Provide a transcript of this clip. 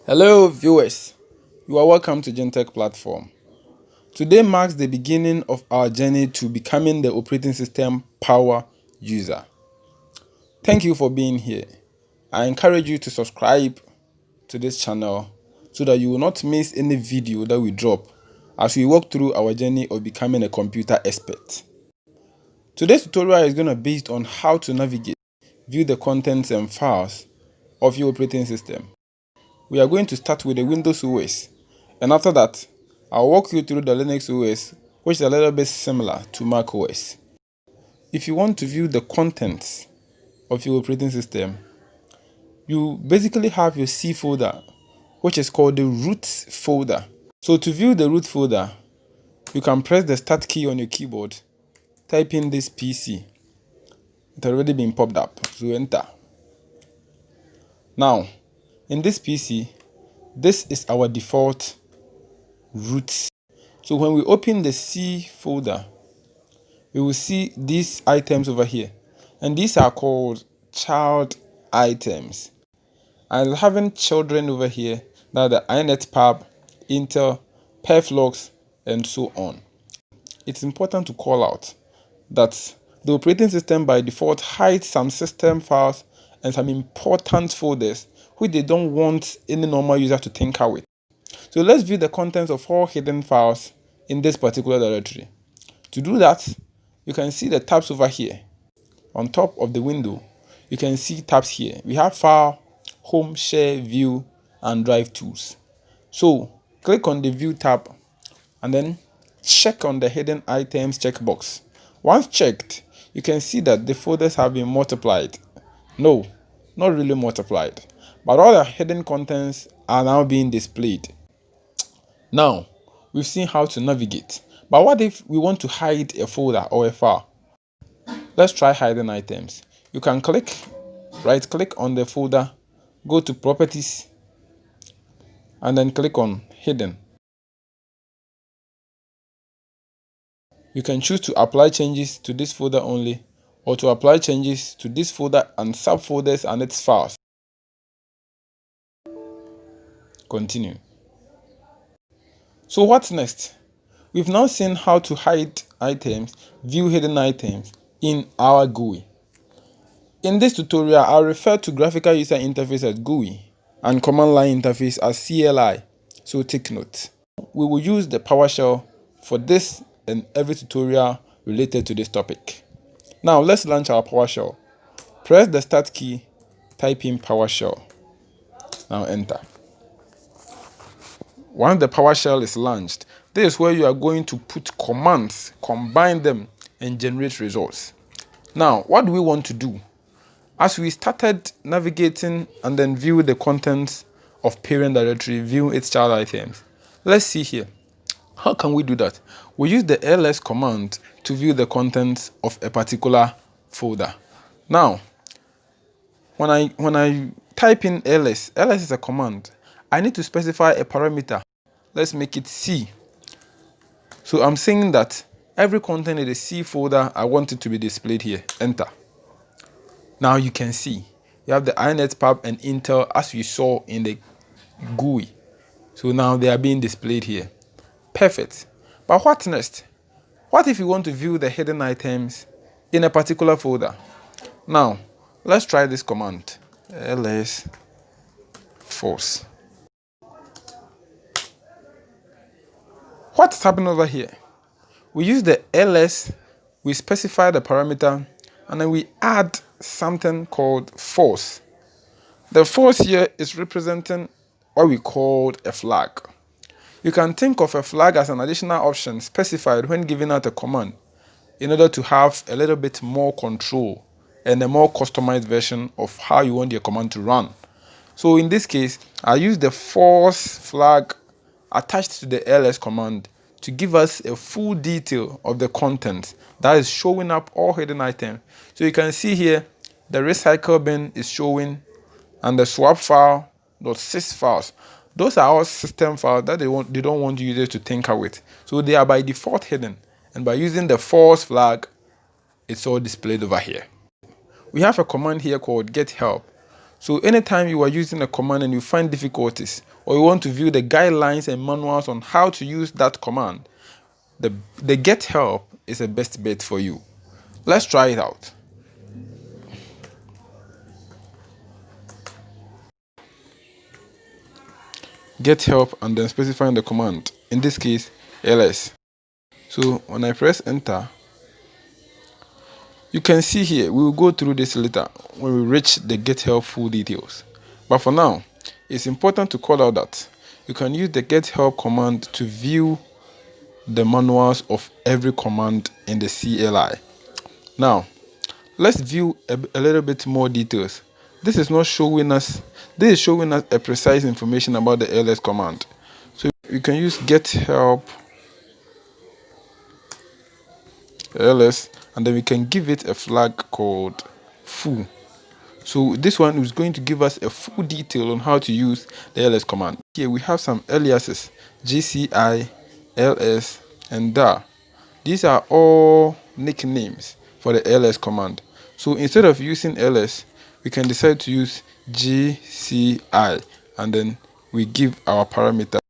Hello viewers, you are welcome to Gentech platform. Today marks the beginning of our journey to becoming the operating system power user. Thank you for being here. I encourage you to subscribe to this channel so that you will not miss any video that we drop as we walk through our journey of becoming a computer expert. Today's tutorial is going to be based on how to navigate, view the contents and files of your operating system. We are going to start with the Windows OS, and after that, I'll walk you through the Linux OS, which is a little bit similar to Mac OS. If you want to view the contents of your operating system, you basically have your C folder, which is called the root folder. So to view the root folder, you can press the start key on your keyboard, type in this PC. It has already been popped up, so enter. Now, in this PC, this is our default root. So when we open the C folder, we will see these items over here, and these are called child items. And having children over here, that the inetpub, Intel, perflux, and so on. It's important to call out that the operating system by default hides some system files and some important folders which they don't want any normal user to tinker with. So let's view the contents of all hidden files in this particular directory. To do that, you can see the tabs over here. On top of the window, you can see tabs here. We have File, Home, Share, View, and Drive Tools. So click on the View tab and then check on the Hidden Items checkbox. Once checked, you can see that the folders have been multiplied. No, not really multiplied, but all the hidden contents are now being displayed. Now, we've seen how to navigate, but what if we want to hide a folder or a file? Let's try hiding items. You can right click on the folder, go to Properties, and then click on Hidden. You can choose to apply changes to this folder only, or to apply changes to this folder and subfolders and its files. Continue. So what's next? We've now seen how to hide items, view hidden items in our GUI. In this tutorial, I'll refer to graphical user interface as GUI and command line interface as CLI, so take note. We will use the PowerShell for this and every tutorial related to this topic. Now let's launch our PowerShell. Press the start key, type in PowerShell. Now enter. Once the PowerShell is launched, this is where you are going to put commands, combine them, and generate results. Now, what do we want to do? As we started navigating and then view the contents of parent directory, view its child items. Let's see here. How can we do that? We use the ls command to view the contents of a particular folder. Now, when I type in ls is a command. I need to specify a parameter. Let's make it C. So I'm saying that every content in the C folder, I want it to be displayed here. Enter. Now you can see you have the inetpub and Intel as we saw in the GUI. So now they are being displayed here. Perfect. But what next? What if you want to view the hidden items in a particular folder? Now, let's try this command. ls force. What's happening over here? We use the ls, we specify the parameter, and then we add something called force. The force here is representing what we called a flag. You can think of a flag as an additional option specified when giving out a command in order to have a little bit more control and a more customized version of how you want your command to run. So in this case, I use the force flag attached to the ls command to give us a full detail of the content that is showing up all hidden items. So you can see here the recycle bin is showing and the swap file, .sys files. Those are all system files that they don't want users to tinker with. So they are by default hidden, and by using the force flag, it's all displayed over here. We have a command here called get help So anytime you are using a command and you find difficulties, or you want to view the guidelines and manuals on how to use that command, the get help is the best bet for you. Let's try it out. Get help and then specifying the command, in this case ls. So when I press enter, you can see here we will go through this later when we reach the get help full details. But for now, it's important to call out that you can use the get help command to view the manuals of every command in the CLI. Now let's view a little bit more details. This is showing us a precise information about the ls command. So you can use get help ls, and then we can give it a flag called full. So this one is going to give us a full detail on how to use the ls command. Here we have some aliases: gci, ls, and dar. These are all nicknames for the ls command. So instead of using ls, we can decide to use gci, and then we give our parameter